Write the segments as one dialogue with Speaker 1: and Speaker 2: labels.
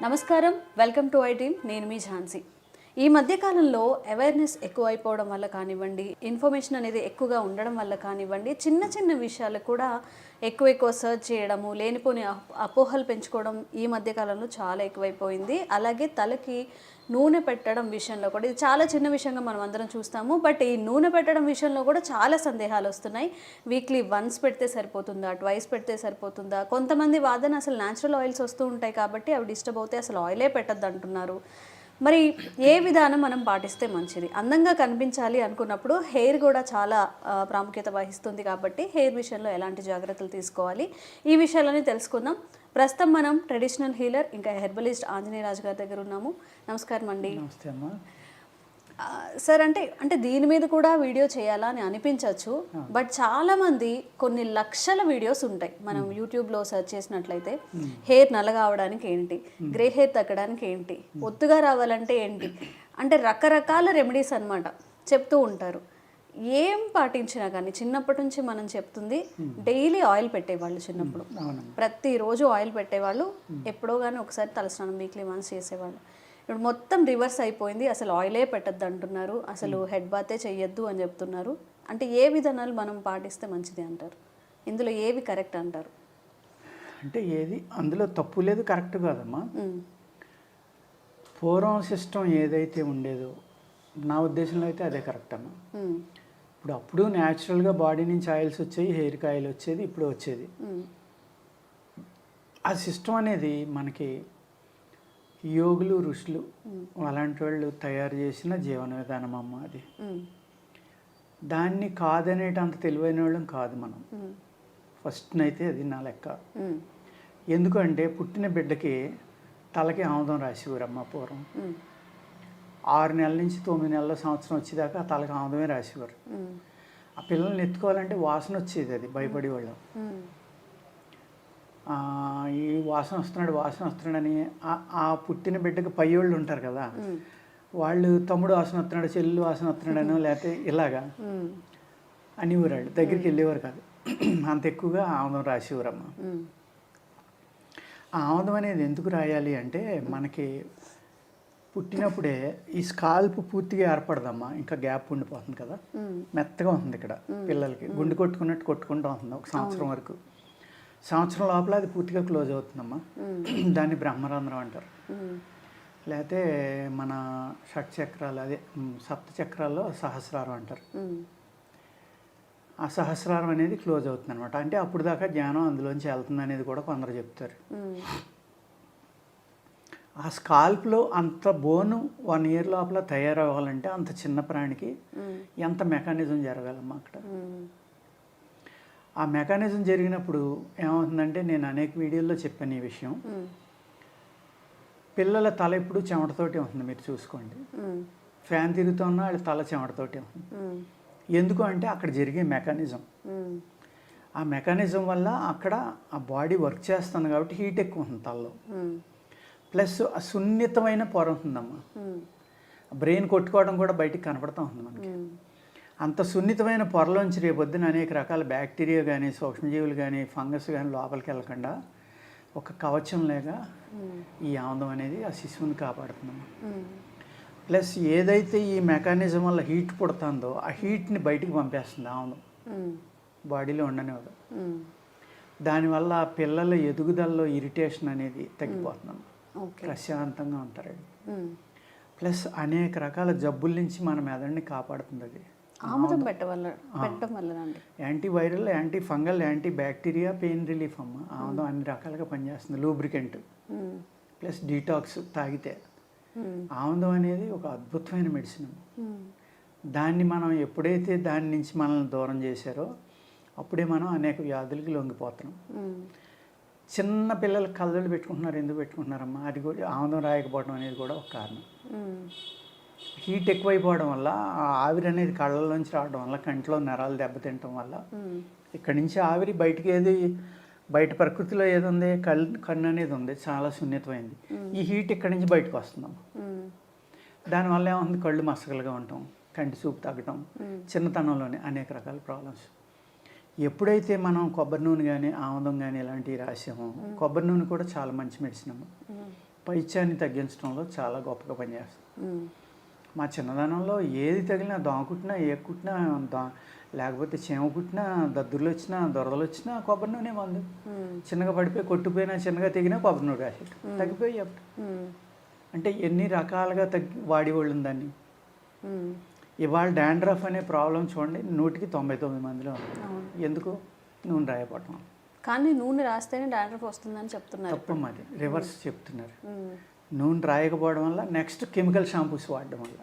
Speaker 1: నమస్కారం, welcome to I team. నేను మీ ఝాన్సీ. ఈ మధ్యకాలంలో అవేర్నెస్ ఎక్కువైపోవడం వల్ల కానివ్వండి, ఇన్ఫర్మేషన్ అనేది ఎక్కువగా ఉండడం వల్ల కానివ్వండి, చిన్న చిన్న విషయాలు కూడా ఎక్కువ సర్చ్ చేయడము, లేనిపోని అపోహలు పెంచుకోవడం ఈ మధ్యకాలంలో చాలా ఎక్కువైపోయింది. అలాగే తలకి నూనె పెట్టడం విషయంలో కూడా ఇది చాలా చిన్న విషయంగా మనం అందరం చూస్తాము. బట్ ఈ నూనె పెట్టడం విషయంలో కూడా చాలా సందేహాలు వస్తున్నాయి. వీక్లీ వన్స్ పెడితే సరిపోతుందా, ట్వైస్ పెడితే సరిపోతుందా? కొంతమంది వాదన అసలు న్యాచురల్ ఆయిల్స్ వస్తూ ఉంటాయి కాబట్టి అవి డిస్టర్బ్ అవుతాయి, అసలు ఆయిలే పెట్టద్దు అంటున్నారు. మరి ఏ విధానం మనం పాటిస్తే మంచిది? అందంగా కనిపించాలి అనుకున్నప్పుడు హెయిర్ కూడా చాలా ప్రాముఖ్యత వహిస్తుంది కాబట్టి హెయిర్ విషయంలో ఎలాంటి జాగ్రత్తలు తీసుకోవాలి, ఈ విషయాలని తెలుసుకుందాం. ప్రస్తుతం మనం ట్రెడిషనల్ హీలర్ ఇంకా హెర్బలిస్ట్ ఆంజనేయ రాజు గారి దగ్గర ఉన్నాము. నమస్కారం అండి.
Speaker 2: నమస్తే అమ్మా.
Speaker 1: సార్, అంటే దీని మీద కూడా వీడియో చేయాలా అని అనిపించవచ్చు. బట్ చాలామంది కొన్ని లక్షల వీడియోస్ ఉంటాయి. మనం యూట్యూబ్లో సెర్చ్ చేసినట్లయితే హెయిర్ నల్లగా అవడానికి ఏంటి, గ్రే హెయిర్ తగ్గడానికి ఏంటి, ఒత్తుగా రావాలంటే ఏంటి, అంటే రకరకాల రెమెడీస్ అన్నమాట చెప్తూ ఉంటారు. ఏం పాటించినా కానీ చిన్నప్పటి నుంచి మనం చెప్తుంది డైలీ ఆయిల్ పెట్టేవాళ్ళు. చిన్నప్పుడు ప్రతిరోజు ఆయిల్ పెట్టేవాళ్ళు. ఎప్పుడో కానీ ఒకసారి తలస్నానం వీక్లీ వన్స్ చేసేవాళ్ళు. ఇప్పుడు మొత్తం రివర్స్ అయిపోయింది. అసలు ఆయిలే పెట్టద్దు అంటున్నారు, అసలు హెడ్ బాతే చెయ్యొద్దు అని చెప్తున్నారు. అంటే ఏ విధానాలు మనం పాటిస్తే మంచిది అంటారు? ఇందులో ఏవి కరెక్ట్ అంటారు?
Speaker 2: అంటే ఏది అందులో తప్పు లేదు, కరెక్ట్ కాదమ్మా. పూర్వం సిస్టమ్ ఏదైతే ఉండేదో నా ఉద్దేశంలో అయితే అదే కరెక్ట్ అమ్మా. అప్పుడు న్యాచురల్గా బాడీ నుంచి ఆయిల్స్ వచ్చాయి, హెయిర్కి ఆయిల్ వచ్చేది, ఇప్పుడు వచ్చేది. ఆ సిస్టమ్ అనేది మనకి యోగులు, ఋషులు అలాంటి వాళ్ళు తయారు చేసిన జీవన విధానం అమ్మ. అది దాన్ని కాదనేటంత తెలివైన వాళ్ళం కాదు మనం. ఫస్ట్నైతే అది నా లెక్క. ఎందుకంటే పుట్టిన బిడ్డకి తలకి ఆముదం రాసేవారమ్మ పూర్వం. 6 నెలల నుంచి 9 నెలల సంవత్సరం వచ్చేదాకా ఆ తలకి ఆముదమే రాసేవారు. ఆ పిల్లల్ని ఎత్తుకోవాలంటే వాసన వచ్చేది, అది భయపడేవాళ్ళం. ఈ వాసన వస్తున్నాడని ఆ పుట్టిన బిడ్డకి పయ్యోళ్ళు ఉంటారు కదా, వాళ్ళు తమ్ముడు వాసన వస్తున్నాడు, చెల్లు వాసన వస్తున్నాడనో లేకపోతే ఇలాగా అనేవారు. దగ్గరికి వెళ్ళేవారు కాదు. అంత ఎక్కువగా ఆముదం రాసేవారమ్మ. ఆ ఆముదం అనేది ఎందుకు రాయాలి అంటే మనకి పుట్టినప్పుడే ఈ స్కాల్ప్ పూర్తిగా ఏర్పడదమ్మా, ఇంకా గ్యాప్ ఉండిపోతుంది కదా, మెత్తగా ఉంటుంది ఇక్కడ పిల్లలకి. గుండు కొట్టుకున్నట్టు కొట్టుకుంటూ ఉంటుంది ఒక సంవత్సరం వరకు. సంవత్సరం లోపల అది పూర్తిగా క్లోజ్ అవుతుందమ్మా. దాన్ని బ్రహ్మరంధ్రం అంటారు. లేకపోతే మన షట్చక్రాలు, అదే సప్త చక్రాల్లో సహస్రారం అంటారు. ఆ సహస్రారం అనేది క్లోజ్ అవుతుంది అనమాట. అంటే అప్పుడు దాకా జ్ఞానం అందులోంచి వెళ్తుంది అనేది కూడా కొందరు చెప్తారు. ఆ స్కాల్ప్లో అంత బోను 1 ఇయర్ లోపల తయారవ్వాలంటే అంత చిన్న ప్రాణికి ఎంత మెకానిజం జరగాలమ్మా అక్కడ. ఆ మెకానిజం జరిగినప్పుడు ఏమవుతుందంటే, నేను అనేక వీడియోల్లో చెప్పాను ఈ విషయం. పిల్లల తల ఎప్పుడు చెమటతోటే ఉంటుంది, మీరు చూసుకోండి. ఫ్యాన్ తిరుగుతున్నా వాళ్ళ తల చెమటతోటే ఉంటుంది. ఎందుకు అంటే అక్కడ జరిగే మెకానిజం. ఆ మెకానిజం వల్ల అక్కడ ఆ బాడీ వర్క్ చేస్తుంది కాబట్టి హీట్ ఎక్కువ ఉంటుంది తలలో. ప్లస్ ఆ సున్నితమైన పొర ఉంటుందమ్మా. బ్రెయిన్ కొట్టుకోవడం కూడా బయటికి కనపడుతూ ఉంటుంది మనకి. అంత సున్నితమైన పొరలోంచి రేపొద్దున అనేక రకాల బ్యాక్టీరియా కానీ, సూక్ష్మజీవులు కానీ, ఫంగస్ కానీ లోపలికి వెళ్ళకుండా ఒక కవచం లేక ఈ ఆముదం అనేది ఆ శిశువుని కాపాడుతుందమ్మా. ప్లస్ ఏదైతే ఈ మెకానిజం వల్ల హీట్ పుడుతుందో ఆ హీట్ని బయటికి పంపేస్తుంది ఆముదం, బాడీలో ఉండనివ్వదు. దానివల్ల పిల్లల ఎదుగుదలలో ఇరిటేషన్ అనేది తగ్గిపోతుందమ్మా, ప్రశాంతంగా ఉంటారు. ప్లస్ అనేక రకాల జబ్బుల నుంచి మన మెదడుని కాపాడుతుంది అది.
Speaker 1: ఆముదం పెట్టడం వల్ల
Speaker 2: antiviral, anti fungal, anti bacteria, pain relief అమ్మ. ఆముదం అన్ని రకాలుగా పనిచేస్తుంది. లూబ్రికెంట్ ప్లస్ డీటాక్స్ తాగితే. ఆముదం అనేది ఒక అద్భుతమైన మెడిసిన్. దాన్ని మనం ఎప్పుడైతే దాని నుంచి మనల్ని దూరం చేశారో అప్పుడే మనం అనేక వ్యాధులకి లొంగిపోతున్నాం. చిన్న పిల్లలు కళ్ళజోళ్ళు పెట్టుకుంటున్నారు. ఎందుకు పెట్టుకుంటున్నారమ్మా? అది కూడా ఆముదం రాయకపోవడం అనేది కూడా ఒక కారణం. హీట్ ఎక్కువైపోవడం వల్ల ఆవిరి అనేది కళ్ళలోంచి రావడం వల్ల, కంటిలో నరాలు దెబ్బతింటడం వల్ల ఇక్కడి నుంచి ఆవిరి బయటికి బయట ప్రకృతిలో ఏది ఉంది, కన్ను అనేది ఉంది, చాలా సున్నితమైంది. ఈ హీట్ ఇక్కడి నుంచి బయటకు వస్తుందమ్మా. దానివల్ల ఏముంది, కళ్ళు మసకలుగా ఉండటం, కంటి చూపు తగ్గటం, చిన్నతనంలోనే అనేక రకాల ప్రాబ్లమ్స్. ఎప్పుడైతే మనం కొబ్బరి నూనె కానీ, ఆముదం కానీ ఇలాంటివి రాసామో, కొబ్బరి నూనె కూడా చాలా మంచి మెడిసిన్ అమ్మ. పైత్యాన్ని తగ్గించడంలో చాలా గొప్పగా పనిచేస్తుంది. మా చిన్నదనంలో ఏది తగిలినా దోమ కుట్టినా ఏ కుట్టినా లేకపోతే చీమ కుట్టినా దద్దుర్లు వచ్చినా దొరదలు వచ్చినా కొబ్బరి నూనె మందు. చిన్నగా పడిపోయి కొట్టుపోయినా చిన్నగా తెగినా కొబ్బరి నూనె రాసేట తగ్గిపోయి అంటే ఎన్ని రకాలుగా వాడేవాళ్ళు దాన్ని. ఇవాళ డాండ్రఫ్ అనే ప్రాబ్లం చూడండి 199 మందిలో ఉంది. ఎందుకు? నూనె రాయపడటం.
Speaker 1: కానీ నూనె రాస్తేనే డాండ్రఫ్ వస్తుందని చెప్తున్నారు.
Speaker 2: తప్ప మరి రివర్స్ చెప్తున్నారు. నూనె రాయకపోవడం వల్ల నెక్స్ట్ కెమికల్ షాంపూస్ వాడడం వల్ల.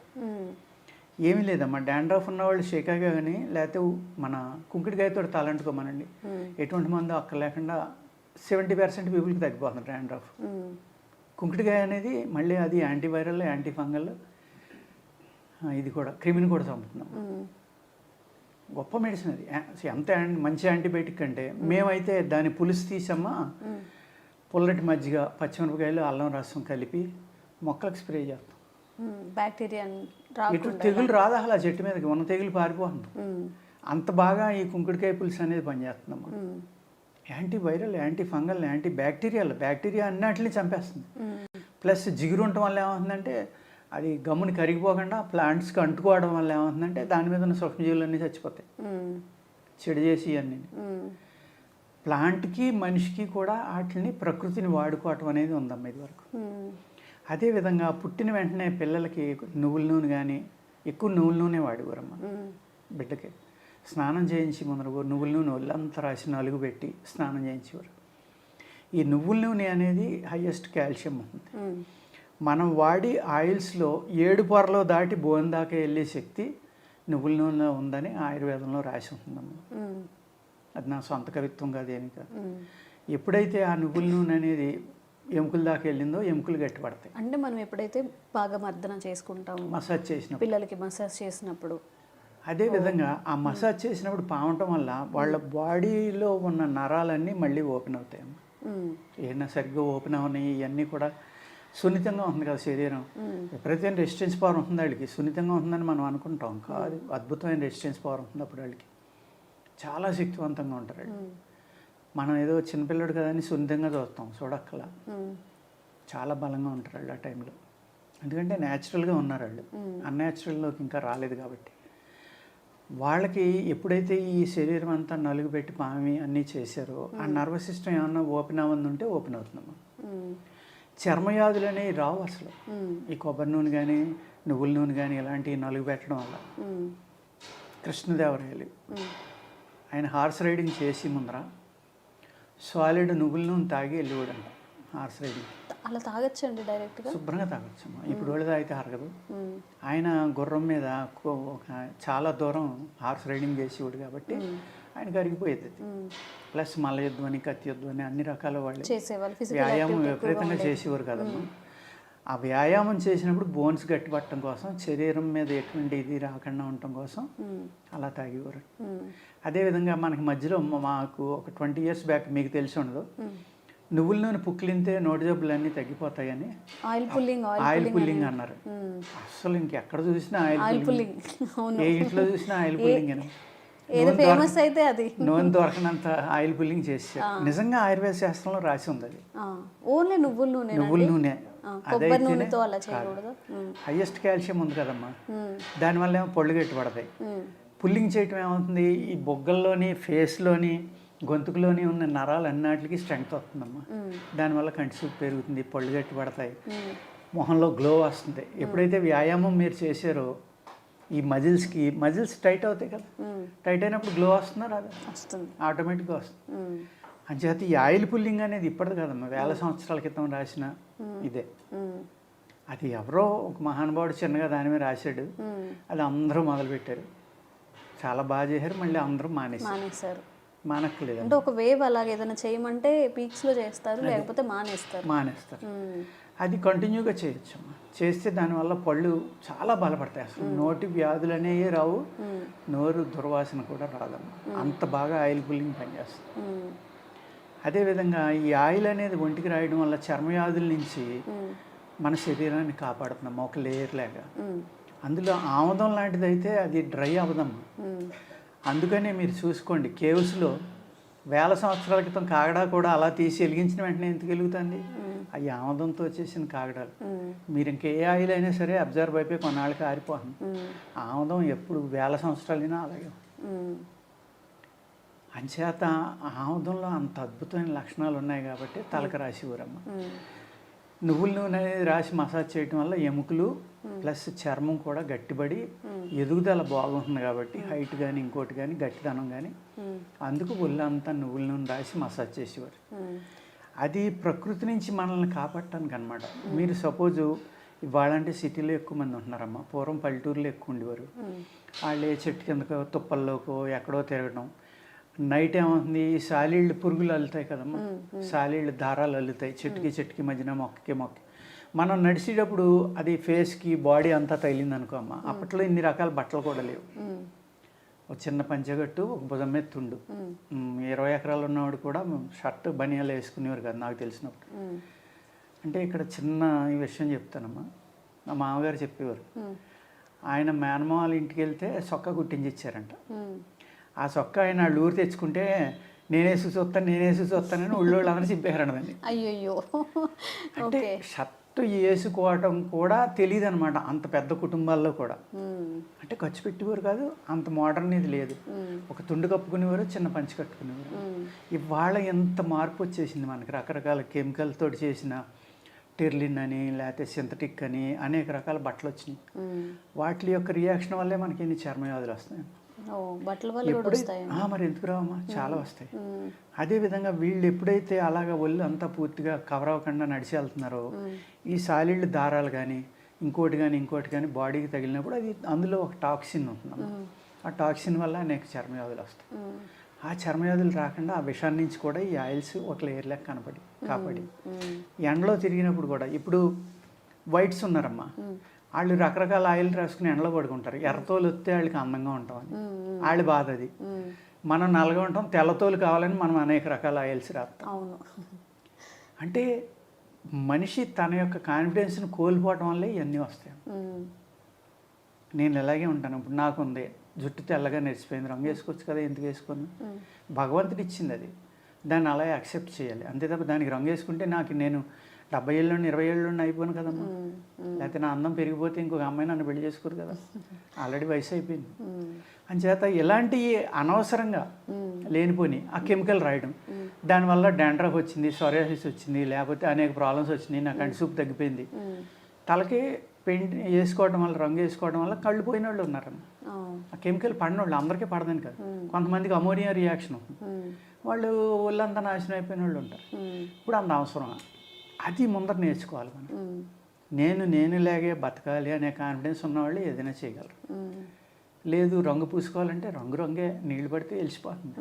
Speaker 2: ఏమీ లేదమ్మా, డాండ్రఫ్ ఉన్నవాళ్ళు షేకాగా కానీ లేకపోతే మన కుంకుడికాయతో తలంటుకోమనండి, ఎటువంటి మందు అక్కడ లేకుండా 70% పీపుల్కి తగ్గిపోతుంది డాండ్రఫ్. కుంకుడికాయ అనేది మళ్ళీ అది యాంటీవైరల్ యాంటీ ఫంగల్, ఇది కూడా క్రిమిని కూడా చంపుతున్నాం. గొప్ప మెడిసిన్ అది. ఎంత మంచి యాంటీబయాటిక్ అంటే మేమైతే దాని పులుసు తీసమ్మా పుల్లటి మజ్జిగ పచ్చిమిరపకాయలు అల్లం రసం కలిపి మొక్కలకు స్ప్రే చేస్తాం.
Speaker 1: బ్యాక్టీరియా
Speaker 2: ఇటు తెగులు రాదా అలా చెట్టు మీదకి ఉన్న తెగులు పారిపోతుంది. అంత బాగా ఈ కుంకుడికాయ పులుసు అనేది పనిచేస్తుందమ్మా. Antiviral anti fungal anti bacteria అన్నిటిని చంపేస్తుంది. ప్లస్ జిగురు ఉండటం వల్ల ఏమవుతుందంటే అది గమ్ముని కరిగిపోకుండా ప్లాంట్స్కి అంటుకోవడం వల్ల ఏమవుతుందంటే దాని మీద ఉన్న సూక్ష్మజీవులన్నీ చచ్చిపోతాయి, చెడు చేసి అన్నీ. ప్లాంట్కి మనిషికి కూడా వాటిని ప్రకృతిని వాడుకోవటం అనేది ఉందమ్మా ఇది వరకు. అదేవిధంగా పుట్టిన వెంటనే పిల్లలకి నువ్వుల నూనె కానీ ఎక్కువ నువ్వుల నూనె వాడేవారమ్మా. బిడ్డకి స్నానం చేయించి ముందర నువ్వుల నూనె ఒళ్ళంతా రాసి నలుగు పెట్టి స్నానం చేయించేవారు. ఈ నువ్వుల నూనె అనేది హైయెస్ట్ కాల్షియం ఉంటుంది. మనం వాడి ఆయిల్స్లో 7 పొరలో దాటి బోన్ దాకా వెళ్ళే శక్తి నువ్వుల నూనెలో ఉందని ఆయుర్వేదంలో రాసి ఉంటుందమ్మా. అది నా సొంత కవిత్వం కాదు, ఏమి కాదు. ఎప్పుడైతే ఆ నువ్వుల నూనె అనేది ఎముకల దాకా వెళ్ళిందో ఎముకలు గట్టిపడతాయి.
Speaker 1: అంటే మనం ఎప్పుడైతే బాగా మర్దన చేసుకుంటాం,
Speaker 2: మసాజ్ చేసినప్పుడు,
Speaker 1: పిల్లలకి మసాజ్ చేసినప్పుడు,
Speaker 2: అదేవిధంగా ఆ మసాజ్ చేసినప్పుడు పావటం వల్ల వాళ్ళ బాడీలో ఉన్న నరాలన్నీ మళ్ళీ ఓపెన్ అవుతాయమ్మా. ఏమైనా సరిగ్గా ఓపెన్ అవునాయి ఇవన్నీ కూడా. సున్నితంగా ఉంది కదా శరీరం, ఎప్పుడైతే రెసిస్టెన్స్ పవర్ ఉంటుంది వాళ్ళకి, సున్నితంగా ఉంటుందని మనం అనుకుంటాం కాదు. అద్భుతమైన రెసిస్టెన్స్ పవర్ ఉంటుంది అప్పుడు వాళ్ళకి, చాలా శక్తివంతంగా ఉంటారు వాళ్ళు. మనం ఏదో చిన్నపిల్లడు కదా అని సున్నితంగా చూస్తాం, చూడక్కలా చాలా బలంగా ఉంటారు వాళ్ళు ఆ టైంలో. ఎందుకంటే న్యాచురల్గా ఉన్నారు వాళ్ళు, అన్యాచురల్లోకి ఇంకా రాలేదు కాబట్టి. వాళ్ళకి ఎప్పుడైతే ఈ శరీరం అంతా నలుగు పెట్టి పామి అన్నీ చేశారో ఆ నర్వస్ సిస్టమ్ ఏమన్నా ఓపెన్ అవ్వదు ఉంటే ఓపెన్ అవుతుందమ్మా. చర్మవ్యాధులు అనేవి రావు అసలు ఈ కొబ్బరి నూనె కానీ నువ్వుల నూనె కానీ ఇలాంటివి నలుగు పెట్టడం వల్ల. కృష్ణదేవరాయలు ఆయన హార్స్ రైడింగ్ చేసి ముందర సాలిడ్ నువ్వుల నూనె తాగి వెళ్ళిపోడంట హార్స్ రైడింగ్.
Speaker 1: అలా తాగొచ్చండి డైరెక్ట్గా? శుభ్రంగా
Speaker 2: తాగొచ్చమ్మా. ఇప్పుడు వాళ్ళు తాగితే అరగదు. ఆయన గుర్రం మీద చాలా దూరం హార్స్ రైడింగ్ చేసేవాడు కాబట్టి ఆయనకి అరిగిపోయేది. ప్లస్ మల్ల యుద్ధం అని కత్తి యుద్ధం అని అన్ని రకాల వాళ్ళు వ్యాయామం విపరీతంగా చేసేవారు కదమ్మా. ఆ వ్యాయామం చేసినప్పుడు బోన్స్ గట్టిపట్టడం కోసం, శరీరం మీద ఎటువంటి ఇది రాకుండా ఉండటం కోసం అలా తాగేవారు. అదేవిధంగా మనకి మధ్యలో మాకు ఒక 20 years బ్యాక్ మీకు తెలిసి ఉండదు, నువ్వుల నూనె పుక్కిలింతే నోటి జబ్బులు అన్నీ తగ్గిపోతాయని ఆయిల్ పుల్లింగ్ అన్నారు. అసలు ఇంకెక్కడ చూసినా ఆయిల్ పుల్లింగ్, ఏ ఇంట్లో చూసినా ఆయిల్ పుల్లింగ్ అని. నూనె దొరకనంత ఆయిల్ పుల్లింగ్ చేశారు. నిజంగా ఆయుర్వేద శాస్త్రంలో రాసి ఉంది అది.
Speaker 1: ఓన్లీ నువ్వుల నూనె
Speaker 2: హైయెస్ట్ కాల్షియం ఉంది కదమ్మా. దానివల్ల ఏమో పళ్ళు గట్టి పడతాయి. పుల్లింగ్ చేయటం ఏమవుతుంది, ఈ బొగ్గల్లోని ఫేస్లోని గొంతుకులోని ఉన్న నరాలు అన్నిటికీ స్ట్రెంగ్త్ వస్తుందమ్మా. దానివల్ల కంటి చూపు పెరుగుతుంది, పళ్ళు గట్టి పడతాయి, మొహంలో గ్లో వస్తుంది. ఎప్పుడైతే వ్యాయామం మీరు చేశారో ఈ మజిల్స్ టైట్ అవుతాయి కదా, టైట్ అయినప్పుడు గ్లో వస్తుందా రాదా? వస్తుంది, ఆటోమేటిక్గా వస్తుంది. అంచేత ఈ ఆయిల్ పుల్లింగ్ అనేది ఇప్పటిది కదమ్మా, 1000 సంవత్సరాల క్రితం రాసిన ఇదే. అది ఎవరో ఒక మహానుభావుడు చిన్నగా దాని మీద రాశాడు, అది అందరూ మొదలుపెట్టారు, చాలా బాగా చేశారు. మళ్ళీ అందరూ మానేశారు. మానక్కలేదు
Speaker 1: అంటే ఒక వేవ్ అలాగే ఏదైనా చేయమంటే పీక్స్లో చేస్తారు, లేకపోతే మానేస్తారు.
Speaker 2: అది కంటిన్యూగా చేయొచ్చు. చేస్తే దానివల్ల పళ్ళు చాలా బలపడతాయి. అసలు నోటి వ్యాధులు అనేవి రావు, నోరు దుర్వాసన కూడా రాదమ్మా. అంత బాగా ఆయిల్ పుల్లింగ్ పనిచేస్తుంది. అదేవిధంగా ఈ ఆయిల్ అనేది ఒంటికి రాయడం వల్ల చర్మవ్యాధుల నుంచి మన శరీరాన్ని కాపాడుతున్నాం ఒక లేయర్ లాగా. అందులో ఆముదం లాంటిది అయితే అది డ్రై అవ్వదమ్మా. అందుకనే మీరు చూసుకోండి, కేవ్స్లో 1000 సంవత్సరాల క్రితం కాగడా కూడా అలా తీసి వెలిగించిన వెంటనే ఎందుకు వెలుగుతుంది? అవి ఆముదంతో చేసిన కాగడాలు. మీరు ఇంకే ఆయిల్ అయినా సరే అబ్జర్వ్ అయిపోయి కొన్నాళ్ళకి ఆరిపోతుంది. ఆముదం ఎప్పుడు వేల సంవత్సరాలైనా అలాగే. అంచేత ఆముదంలో అంత అద్భుతమైన లక్షణాలు ఉన్నాయి కాబట్టి తలకు రాసేవారమ్మ. నువ్వుల నూనె అనేది రాసి మసాజ్ చేయటం వల్ల ఎముకలు ప్లస్ చర్మం కూడా గట్టిపడి ఎదుగుదల బాగుంటుంది కాబట్టి హైట్ కానీ ఇంకోటి కానీ గట్టిదనం కానీ అందుకు ఒళ్ళంతా నువ్వుల నూనె రాసి మసాజ్ చేసేవారు. అది ప్రకృతి నుంచి మనల్ని కాపాడటానికి అనమాట. మీరు సపోజు ఇవాళంటే సిటీలో ఎక్కువ మంది ఉంటున్నారమ్మా. పూర్వం పల్లెటూరులో ఎక్కువ ఉండేవారు. వాళ్ళు ఏ చెట్టు కిందకో తుప్పల్లోకో ఎక్కడో తిరగడం. నైట్ ఏమవుతుంది, ఈ సాలీళ్ళు పురుగులు అల్లుతాయి కదమ్మా, సాలీళ్ళు దారాలు అల్లుతాయి చెట్టుకి చెట్టుకి మధ్యన మొక్కకి మొక్క. మనం నడిచేటప్పుడు అది ఫేస్కి బాడీ అంతా తగిలింది అనుకో అమ్మ. అప్పట్లో ఇన్ని రకాల బట్టలు కూడా లేవు. ఒక చిన్న పంచగట్టు, ఒక భుజం మీద తుండు. 20 ఎకరాలు ఉన్నవాడు కూడా షర్ట్ బనియాలు వేసుకునేవారు కదా నాకు తెలిసినప్పుడు. అంటే ఇక్కడ చిన్న ఈ విషయం చెప్తానమ్మా. మా మామగారు చెప్పేవారు, ఆయన మేనమామ ఇంటికి వెళ్తే సొక్క కుట్టించి ఇచ్చారంట. ఆ సొక్క ఆయన వాళ్ళు ఊరు తెచ్చుకుంటే నేనేసి చూస్తానని ఊళ్ళోళ్ళు అందరూ చింపేశారండి.
Speaker 1: అయ్యో,
Speaker 2: అంటే షర్టు వేసుకోవటం కూడా తెలియదు అనమాట అంత పెద్ద కుటుంబాల్లో కూడా. అంటే ఖర్చు పెట్టేవారు కాదు, అంత మోడర్న్ ఇది లేదు. ఒక తుండు కప్పుకునేవారు, చిన్న పంచి కట్టుకునేవారు. ఇవాళ ఎంత మార్పు వచ్చేసింది మనకి. రకరకాల కెమికల్ తోటి చేసిన టెర్లిన్ అని లేకపోతే సింథటిక్ అని అనేక రకాల బట్టలు వచ్చినాయి. వాటి యొక్క రియాక్షన్ వల్లే మనకి ఎన్ని చర్మవ్యాధులు వస్తాయి. మరి ఎందుకు రావమ్మా, చాలా వస్తాయి. అదేవిధంగా వీళ్ళు ఎప్పుడైతే అలాగ ఒళ్ళు అంతా పూర్తిగా కవర్ అవ్వకుండా నడిచి వెళ్తున్నారో ఈ సాలిళ్ళు దారాలు కానీ ఇంకోటి కానీ బాడీకి తగిలినప్పుడు అది అందులో ఒక టాక్సిన్ ఉంటుందమ్మా. ఆ టాక్సిన్ వల్ల అనేక చర్మవ్యాధులు వస్తాయి. ఆ చర్మవ్యాధులు రాకుండా ఆ విషాన్ని నుంచి కూడా ఈ ఆయిల్స్ ఒక లేయర్ లెక్క కాపాడి ఎండలో తిరిగినప్పుడు కూడా. ఇప్పుడు వైట్స్ ఉన్నారమ్మా, వాళ్ళు రకరకాల ఆయిల్ రాసుకుని ఎండలో పడుకుంటారు. ఎర్రతోలు వస్తే వాళ్ళకి అందంగా ఉంటామని వాళ్ళ బాధ అది. మనం నల్లగా ఉంటాం, తెల్లతోలు కావాలని మనం అనేక రకాల ఆయిల్స్ రాస్తాం. అంటే మనిషి తన యొక్క కాన్ఫిడెన్స్ని కోల్పోవటం వల్లే ఇవన్నీ వస్తాయి. నేను ఇలాగే ఉంటాను. ఇప్పుడు నాకుంది జుట్టు తెల్లగా నెరిసిపోయింది, రంగు వేసుకోవచ్చు కదా, ఎందుకు వేసుకోను? భగవంతుడు ఇచ్చింది అది, దాన్ని అలాగే యాక్సెప్ట్ చేయాలి అంతే తప్ప దానికి రంగు వేసుకుంటే నేను 70 ఏళ్ళు 20 ఏళ్ళు అయిపోను కదమ్మా. లేకపోతే నా అందం పెరిగిపోతే ఇంకొక అమ్మాయి నన్ను పెళ్లి చేసుకోరు కదా, ఆల్రెడీ వయసు అయిపోయింది. అంచేత ఇలాంటి అనవసరంగా లేనిపోని ఆ కెమికల్ రాయడం, దానివల్ల డాండ్రఫ్ వచ్చింది, సోరియాసిస్ వచ్చింది, లేకపోతే అనేక ప్రాబ్లమ్స్ వచ్చినాయి, నా కంటి చూపు తగ్గిపోయింది. తలకి పెయింట్ వేసుకోవడం వల్ల, రంగు వేసుకోవడం వల్ల కళ్ళు పోయిన వాళ్ళు ఉన్నారన్న. ఆ కెమికల్ పడిన వాళ్ళు అందరికీ పడదని కదా, కొంతమందికి అమోనియా రియాక్షన్ అవుతుంది, వాళ్ళు ఒళ్ళంతా నాశనం అయిపోయిన వాళ్ళు ఉంటారు. ఇప్పుడు అంత అవసరం అది ముందర నేర్చుకోవాలి మనం. నేనులాగే బతకాలి అనే కాన్ఫిడెన్స్ ఉన్నవాళ్ళు ఏదైనా చేయగలరు. లేదు రంగు పూసుకోవాలంటే రంగే, నీళ్ళు పడితే వెలిసిపోతుంది.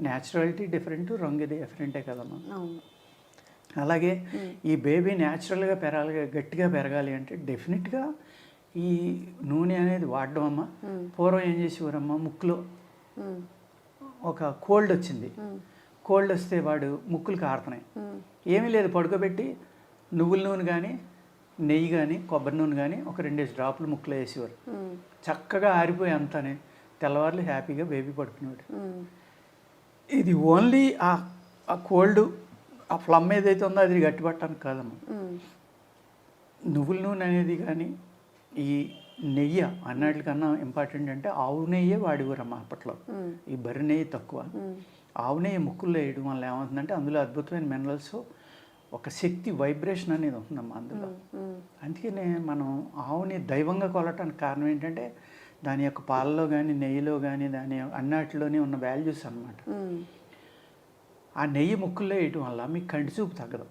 Speaker 2: న్యాచురాలిటీ డిఫరెంట్, రంగు డిఫరెంటే కదమ్మా. అలాగే ఈ బేబీ న్యాచురల్గా గట్టిగా పెరగాలి అంటే డెఫినెట్గా ఈ నూనె అనేది వాడడం అమ్మ. పూర్వం ఏం చేసేవారమ్మా, ముక్కులో ఒక కోల్డ్ వచ్చింది, కోల్డ్ వస్తే వాడు ముక్కులు కారుతున్నాయి, ఏమీ లేదు పడుకోబెట్టి నువ్వుల నూనె కానీ నెయ్యి కానీ కొబ్బరి నూనె కానీ ఒక 2 డ్రాపులు ముక్కులో వేసేవారు. చక్కగా ఆరిపోయి అంతానే తెల్లవారులు హ్యాపీగా బేబీ పడుకునేవాడు. ఇది ఓన్లీ ఆ కోల్డ్, ఆ ఫ్లమ్ ఏదైతే ఉందో అది గట్టిపట్టడానికి కాదమ్మా. నువ్వుల నూనె అనేది కానీ ఈ నెయ్యి అన్నిటికన్నా ఇంపార్టెంట్ అంటే ఆవు నెయ్యే వాడేవారమ్మా అప్పట్లో. ఈ బర్రె నెయ్యి తక్కువ. ఆవు నెయ్యి ముక్కుల్లో వేయడం వల్ల ఏమవుతుందంటే అందులో అద్భుతమైన మినరల్స్, ఒక శక్తి, వైబ్రేషన్ అనేది ఉంటుందమ్మా అందులో. అందుకనే మనం ఆవుని దైవంగా కొలటానికి కారణం ఏంటంటే దాని యొక్క పాలలో కానీ నెయ్యిలో కానీ దాని అన్నిటిలోనే ఉన్న వాల్యూస్ అన్నమాట. ఆ నెయ్యి ముక్కుల్లో వేయటం వల్ల మీకు కంటి చూపు తగ్గదు,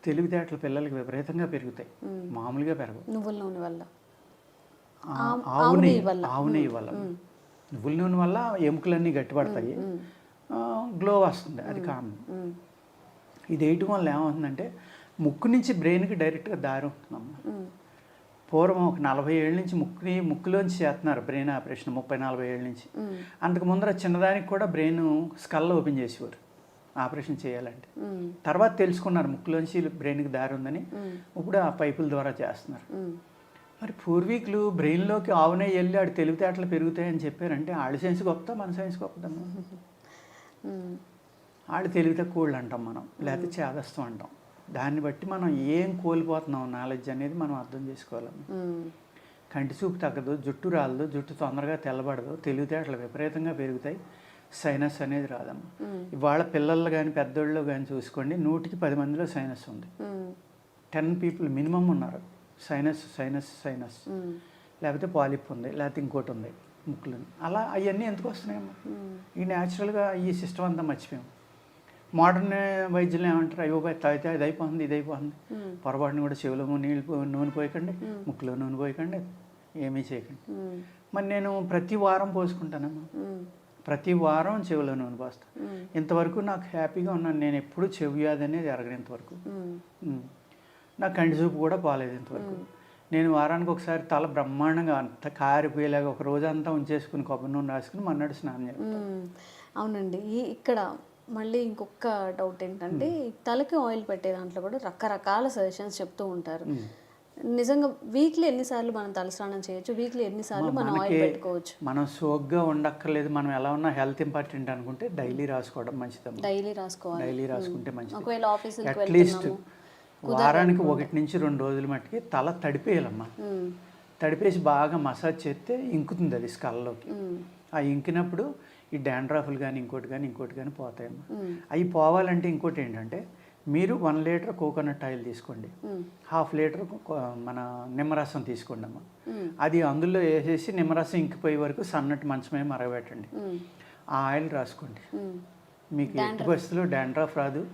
Speaker 2: తెలివితేటలు పిల్లలకి విపరీతంగా పెరుగుతాయి, మామూలుగా పెరగవు.
Speaker 1: నువ్వుల నూనె వల్ల,
Speaker 2: ఆవు నెయ్యి వల్ల, నువ్వుల నూనె వల్ల ఎముకలన్నీ గట్టిపడతాయి, గ్లో వస్తుంది, అది కారణం. ఇది వేయటం వల్ల ఏమవుతుందంటే ముక్కు నుంచి బ్రెయిన్కి డైరెక్ట్గా దారి ఉంటుందమ్మా. పూర్వం ఒక 40 ఏళ్ళ నుంచి ముక్కులోంచి చేస్తున్నారు బ్రెయిన్ ఆపరేషన్, 30-40 ఏళ్ళ నుంచి. అంతకు ముందర చిన్నదానికి కూడా బ్రెయిన్ స్కల్ ఓపెన్ చేసేవారు ఆపరేషన్ చేయాలంటే. తర్వాత తెలుసుకున్నారు ముక్కులోంచి బ్రెయిన్కి దారి ఉందని, ఇప్పుడు ఆ పైపుల ద్వారా చేస్తున్నారు. మరి పూర్వీకులు బ్రెయిన్లోకి ఆవునే వెళ్ళి ఆడు తెలివితేటలు పెరుగుతాయని చెప్పారంటే ఆడి సైన్స్ గొప్పదా మన సైన్స్ గొప్పదమ్మా? వాళ్ళు తెలివి తక్కువ వాళ్ళు అంటాం మనం, లేకపోతే చేదస్తం అంటాం. దాన్ని బట్టి మనం ఏం కోల్పోతున్నాం నాలెడ్జ్ అనేది మనం అర్థం చేసుకోవాలమ్మా. కంటి చూపు తగ్గదు, జుట్టు రాలదు, జుట్టు తొందరగా తెల్లబడదు, తెలివితేటలు విపరీతంగా పెరుగుతాయి, సైనస్ అనేది రాదమ్మా. ఇవాళ పిల్లలు కానీ పెద్దోళ్ళు కానీ చూసుకోండి, 100కి 10 మందిలో సైనస్ ఉంది. 10 పీపుల్ మినిమం ఉన్నారు సైనస్ సైనస్ సైనస్, లేకపోతే పాలిప్ ఉంది, లేకపోతే ఇంకోటి ఉంది ముక్కులు. అలా అవన్నీ ఎందుకు వస్తున్నాయమ్మా? ఈ న్యాచురల్గా ఈ సిస్టమ్ అంతా మర్చిపోయాం. మోడర్న్ వైద్యులు ఏమంటారు, అయ్యో తాగితే అది అయిపోతుంది ఇది అయిపోతుంది, పొరపాటును కూడా చెవిలో నూనె పోయకండి, ముక్కులో నూనె పోయకండి, ఏమీ చేయకండి. మరి నేను ప్రతి వారం పోసుకుంటానమ్మా, ప్రతి వారం చెవిలో నూనె పోస్తాను. ఇంతవరకు నాకు హ్యాపీగా ఉన్నాను. నేను ఎప్పుడు చెవి వ్యాధి అనేది ఎరగను ఇంతవరకు. నాకు కంటి చూపు కూడా పోలేదు ఇంతవరకు. నేను వారానికి ఒకసారి తల బ్రహ్మాండంగా అంత కారిపోయేలాగా ఒక రోజంతా ఉంచేసుకుని కొబ్బరి నూనె రాసుకుని మన్నాడు స్నానం చేస్తాను.
Speaker 1: అవునండి. ఇక్కడ మళ్ళీ ఇంకొక డౌట్ ఏంటంటే, తలకి ఆయిల్ పెట్టే దాంట్లో కూడా రకరకాల సజెషన్స్ చెప్తూ ఉంటారు. నిజంగా వీక్లీ ఎన్నిసార్లు మనం తలస్నానం చేయొచ్చు, వీక్లీ ఎన్నిసార్లు మనం ఆయిల్ పెట్టుకోవచ్చు?
Speaker 2: మనం సోగ్గా ఉండక్కర్లేదు, మనం ఎలా ఉన్నా హెల్త్ ఇంపార్టెంట్ అనుకుంటే డైలీ రాసుకోవడం మంచిదమ్మా.
Speaker 1: డైలీ రాసుకోవాలి.
Speaker 2: డైలీ రాసుకుంటే మంచిది.
Speaker 1: ఒకవేళ ఆఫీస్కి
Speaker 2: అట్లీస్ట్ వారానికి 1 నుంచి 2 రోజుల మట్టుకి తల తడిపేయాలమ్మా. తడిపేసి బాగా మసాజ్ చేస్తే ఇంకుతుంది అది స్కల్లోకి. ఆ ఇంకినప్పుడు ఈ డాండ్రాఫ్లు కానీ ఇంకోటి కానీ పోతాయమ్మా. అవి పోవాలంటే ఇంకోటి ఏంటంటే, మీరు 1 లీటర్ కోకోనట్ ఆయిల్ తీసుకోండి, 1/2 లీటర్ మన నిమ్మరసం తీసుకోండి అమ్మా. అది అందులో వేసేసి నిమ్మరసం ఇంకిపోయే వరకు సన్నటి మంచమే మరగబెట్టండి. ఆ ఆయిల్ రాసుకోండి. మీకు ఎట్టి పరిస్థితుల్లో డాండ్రాఫ్ రాదు,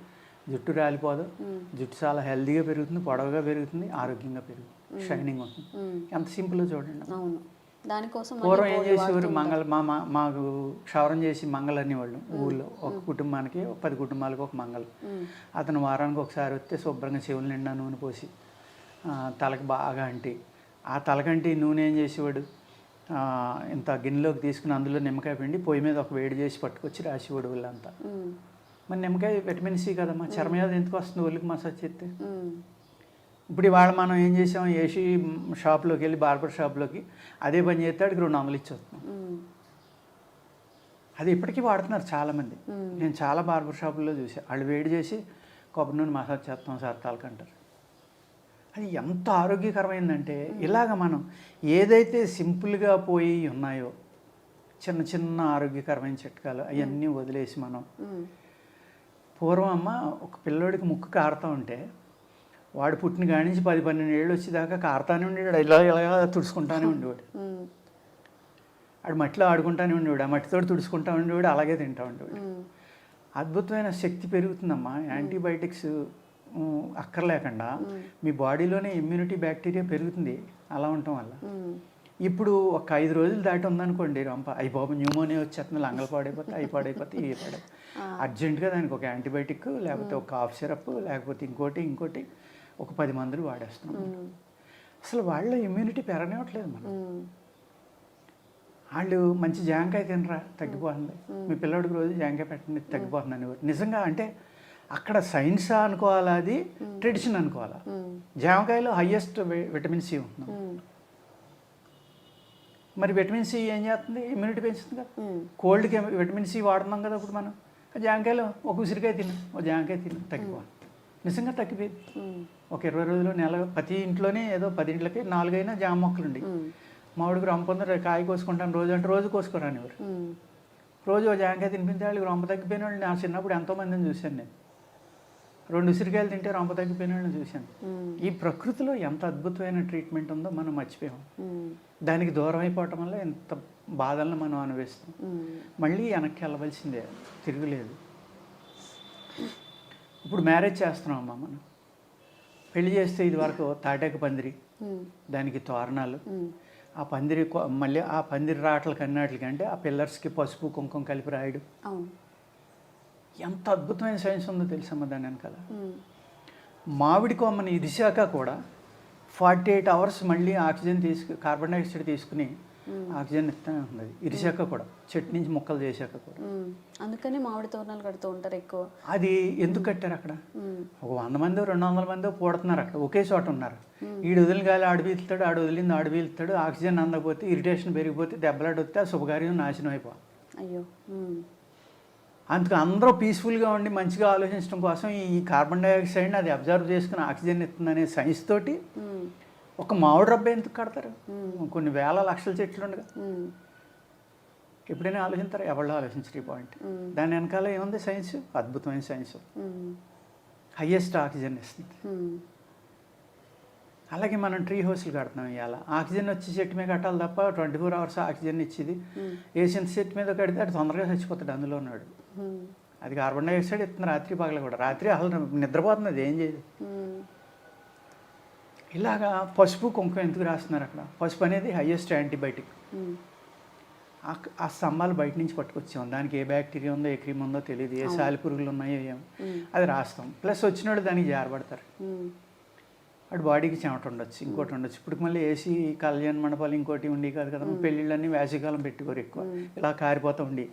Speaker 2: జుట్టు రాలిపోదు, జుట్టు చాలా హెల్తీగా పెరుగుతుంది, పొడవుగా పెరుగుతుంది, ఆరోగ్యంగా పెరుగుతుంది, షైనింగ్ ఉంటుంది. ఎంత సింపుల్గా చూడండి.
Speaker 1: దానికోసం
Speaker 2: పూర్వం ఏం చేసేవారు, మాకు క్షవరం చేసి మంగళ అనేవాళ్ళు ఊళ్ళో. ఒక కుటుంబానికి 10 కుటుంబాలకు ఒక మంగళ. అతను వారానికి ఒకసారి వస్తే శుభ్రంగా చెవుల నిండా నూనె పోసి తలకి బాగా అంటి, ఆ తలకంటి నూనె ఏం చేసేవాడు, ఇంత గిన్నెలోకి తీసుకుని అందులో నిమ్మకాయ పిండి పొయ్యి మీద ఒక వేడి చేసి పట్టుకొచ్చి రాసేవాడు వాళ్ళంతా. మరి నిమ్మకాయ విటమిన్ సి కదమ్మా, చర్మవ్యాధి ఎందుకు వస్తుంది ఒళ్ళకి మసాజ్ చేస్తే? ఇప్పుడు ఇవాళ మనం ఏం చేసాం, ఏసీ షాప్లోకి వెళ్ళి బార్బర్ షాప్లోకి అదే పని చేస్తే అడిగి 200 ఇచ్చేస్తున్నాం. అది ఇప్పటికీ వాడుతున్నారు చాలామంది. నేను చాలా బార్బర్ షాపుల్లో చూసాను, వాళ్ళు వేడి చేసి కొబ్బరి నూనె మసాజ్ చేస్తాం సార్ తలకంటారు. అది ఎంత ఆరోగ్యకరమైందంటే, ఇలాగ మనం ఏదైతే సింపుల్గా పోయి ఉన్నాయో చిన్న చిన్న ఆరోగ్యకరమైన చిట్కాలు అవన్నీ వదిలేసి మనం, పూర్వం అమ్మ ఒక పిల్లోడికి ముక్కు కారుతూ ఉంటే వాడు పుట్టిన కాడి నుంచి 10-12 ఏళ్ళు వచ్చేదాకా కారుతానే ఉండేవాడు, ఇలా తుడుచుకుంటానే ఉండేవాడు. ఆడు మట్టిలో ఆడుకుంటానే ఉండేవాడు, ఆ మట్టితో తుడుచుకుంటా ఉండేవాడు, అలాగే తింటూ ఉండేవాడు. అద్భుతమైన శక్తి పెరుగుతుందమ్మా. యాంటీబయాటిక్స్ అక్కర్లేకుండా మీ బాడీలోనే ఇమ్యూనిటీ బ్యాక్టీరియా పెరుగుతుంది అలా ఉండటం వల్ల. ఇప్పుడు ఒక 5 రోజులు దాటి ఉందనుకోండి రంప, అయ్యి బాబు న్యూమోనియా వచ్చేస్తుంది, లంగలు పాడైపోతే అవి పాడైపోతే ఇవి పాడైపోతే, అర్జెంటుగా దానికి ఒక యాంటీబయాటిక్ లేకపోతే ఒక కాఫ్ సిరప్ లేకపోతే ఇంకోటి ఒక 10 మందులు వాడేస్తున్నాం. అసలు వాళ్ళ ఇమ్యూనిటీ పెరగనివ్వట్లేదు మనం. వాళ్ళు మంచి జాంకాయ తినరా తగ్గిపోతుంది, మీ పిల్లడికి రోజు జాంకాయ పెట్టండి తగ్గిపోతుంది అనేవారు. నిజంగా అంటే అక్కడ సైన్స్ అనుకోవాలా, అది ట్రెడిషన్ అనుకోవాలా. జామకాయలో హయ్యెస్ట్ విటమిన్ సి ఉంటుంది. మరి విటమిన్ సి ఏం చేస్తుంది, ఇమ్యూనిటీ పెంచుతుంది కదా. కోల్డ్కి విటమిన్ సి వాడుతున్నాం కదా ఇప్పుడు మనం. జామకాయలో ఒక ఉసిరికాయ ఒక జామకాయ తగ్గిపోవాలి. నిజంగా తగ్గిపోయింది. ఒక 20 రోజులు నెల ప్రతి ఇంట్లోనే ఏదో 10 ఇంట్లకి 4 అయినా జామ మొక్కలు ఉండి, మామిడికి రొంపొందరు కాయ కోసుకుంటాను రోజు అంటే రోజు కోసుకోరాని ఎవరు. రోజు జామకాయ తినిపించే వాళ్ళకి రొంప తగ్గిపోయిన వాళ్ళు నా చిన్నప్పుడు ఎంతోమందిని చూశాను. నేను 2 ఉసిరికాయలు తింటే రొంప తగ్గిపోయిన వాళ్ళని చూశాను. ఈ ప్రకృతిలో ఎంత అద్భుతమైన ట్రీట్మెంట్ ఉందో మనం మర్చిపోయాం. దానికి దూరం అయిపోవటం వల్ల ఎంత బాధలను మనం అనుభవిస్తాం. మళ్ళీ వెనక్కి వెళ్ళవలసిందే, తిరుగులేదు. ఇప్పుడు మ్యారేజ్ చేస్తున్నామమ్మా మనం. పెళ్లి చేస్తే ఇది వరకు తాటాకు పందిరి, దానికి తోరణాలు, ఆ పందిరి మళ్ళీ ఆ పందిరి రాటలకి అన్నిటికి అంటే ఆ పిల్లర్స్కి పసుపు కుంకుమ కలిపి రాయడం. ఎంత అద్భుతమైన సైన్స్ ఉందో తెలుసమ్మా దాని వెనకాల. మామిడి కొమ్మని ఇరిశాక కూడా 48 అవర్స్ మళ్ళీ ఆక్సిజన్ కార్బన్ డైఆక్సైడ్ తీసుకుని ఆక్సిజన్ ఇస్తానే ఉంది. ఇరిశాక కూడా, చెట్టు నుంచి ముక్కలు చేశాక కూడా.
Speaker 1: అందుకని మామిడి తోరణాలు కడుతూ ఉంటారు ఎక్కువ.
Speaker 2: అది ఎందుకు కట్టారు అక్కడ? ఒక 100 మందో 200 మందో పూడుతున్నారు అక్కడ, ఒకే చోట ఉన్నారు. ఈడు వదిలిన గాలి ఆడు పీలుతాడు, ఆడు వదిలింది ఆడు పీలుతాడు. ఆక్సిజన్ అందకపోతే, ఇరిటేషన్ పెరిగిపోతే, దెబ్బలాడి వస్తే ఆ శుభకార్యం నాశనం అయిపోవాలి.
Speaker 1: అయ్యో,
Speaker 2: అందుకు అందరూ పీస్ఫుల్గా ఉండి మంచిగా ఆలోచించడం కోసం ఈ కార్బన్ డైఆక్సైడ్ని అది అబ్జర్వ్ చేసుకుని ఆక్సిజన్ ఇస్తుందనే సైన్స్ తోటి ఒక మామిడి రబ్బ ఎందుకు కడతారు? కొన్ని వేల లక్షల చెట్లు ఉండగా ఎప్పుడైనా ఆలోచించారు? ఎవరిలో ఆలోచించరు ఈ పాయింట్. దాని వెనకాల ఏముంది? సైన్స్, అద్భుతమైన సైన్స్. హయ్యెస్ట్ ఆక్సిజన్ ఇస్తుంది. అలాగే మనం ట్రీ హౌస్లు కడుతున్నాం. ఇవాళ ఆక్సిజన్ వచ్చి చెట్టు మీద కట్టాలి తప్ప 24 hours ఆక్సిజన్ ఇచ్చేది వేసిన చెట్టు మీద కడితే అది తొందరగా చచ్చిపోతాడు అందులో ఉన్నాడు. అది కార్బన్ డైఆక్సైడ్ ఇస్తుంది రాత్రి పగల కూడా. రాత్రి అసలు నిద్రపోతుంది, అది ఏం చేయదు. ఇలాగా పసుపు కుంకుమ ఎందుకు రాస్తున్నారు అక్కడ? పసుపు అనేది హయ్యెస్ట్ యాంటీబయాటిక్. ఆ స్తంభాలు బయట నుంచి పట్టుకొచ్చాం. దానికి ఏ బ్యాక్టీరియా ఉందో, ఏ క్రీమ్ ఉందో తెలియదు, ఏ సాలి పురుగులు ఉన్నాయో ఏమో, అది రాస్తాం. ప్లస్ వచ్చినోడు దానికి జారబడతారు. అటు బాడీకి చెమట ఉండొచ్చు, ఇంకోటి ఉండొచ్చు. ఇప్పుడు మళ్ళీ ఏసీ కళ్యాణ మండపాలు ఇంకోటి ఉండి కాదు కదా, పెళ్ళిళ్ళన్నీ వేసవికాలం పెట్టుకోరు ఎక్కువ, ఇలా కారిపోతూ ఉండి.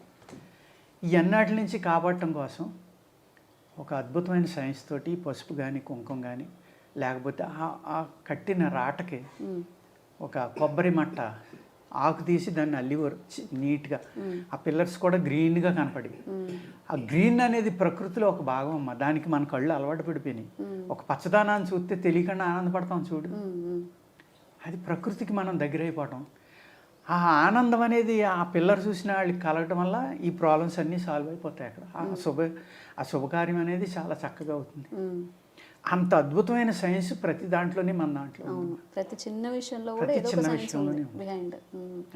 Speaker 2: ఈ అన్నిటి నుంచి కాపాడటం కోసం ఒక అద్భుతమైన సైన్స్ తోటి పసుపు కానీ కుంకుమ కానీ, లేకపోతే ఆ కట్టిన రాటకి ఒక కొబ్బరి మట్ట ఆకు తీసి దాన్ని అల్లివారు నీట్గా. ఆ పిల్లర్స్ కూడా గ్రీన్గా కనపడి, ఆ గ్రీన్ అనేది ప్రకృతిలో ఒక భాగం అమ్మ. దానికి మన కళ్ళు అలవాటు పడిపోయినాయి. ఒక పచ్చదనాన్ని చూస్తే తెలియకుండా ఆనందపడతాం చూడు, అది ప్రకృతికి మనం దగ్గర అయిపోవటం. ఆ ఆనందం అనేది ఆ పిల్లర్ చూసిన వాళ్ళకి కలగటం వల్ల ఈ ప్రాబ్లమ్స్ అన్నీ సాల్వ్ అయిపోతాయి అక్కడ. ఆ శుభకార్యం అనేది చాలా చక్కగా అవుతుంది. అంత అద్భుతమైన సైన్స్ ప్రతి దాంట్లోనే మన దాంట్లో,
Speaker 1: ప్రతి చిన్న విషయంలో కూడా ఏదో ఒక సైన్స్ ఉంది బిహైండ్.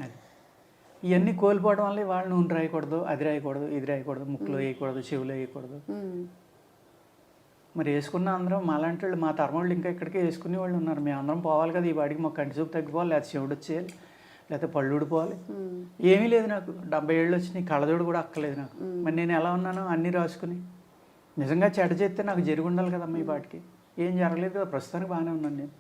Speaker 2: అది ఇవన్నీ కోల్పోవడం వల్ల వాళ్ళు నూనె రాయకూడదు, అది రాయకూడదు, ఇది రాయకూడదు, ముక్కులో వేయకూడదు, చెవులో వేయకూడదు. మరి వేసుకున్న అందరం మాలాంటి వాళ్ళు, మా తరమోళ్ళు ఇంకా ఇక్కడికే వేసుకునే వాళ్ళు ఉన్నారు. మేము అందరం పోవాలి కదా ఈ వాడికి, మాకు కంటి చూపు తగ్గిపోవాలి, లేకపోతే చెవుడు వచ్చేయాలి, లేకపోతే పళ్ళు ఊడిపోవాలి. ఏమీ లేదు నాకు. 70 ఏళ్ళు వచ్చినాయి, కళ్ళజోడు కూడా అక్కలేదు నాకు. మరి నేను ఎలా ఉన్నానో అన్నీ రాసుకుని. నిజంగా చెడ్డ చేస్తే నాకు జరిగి ఉండాలి కదమ్మా ఈ పాటికి. ఏం జరగలేదు కదా, ప్రస్తుతానికి బాగానే ఉన్నాను నేను.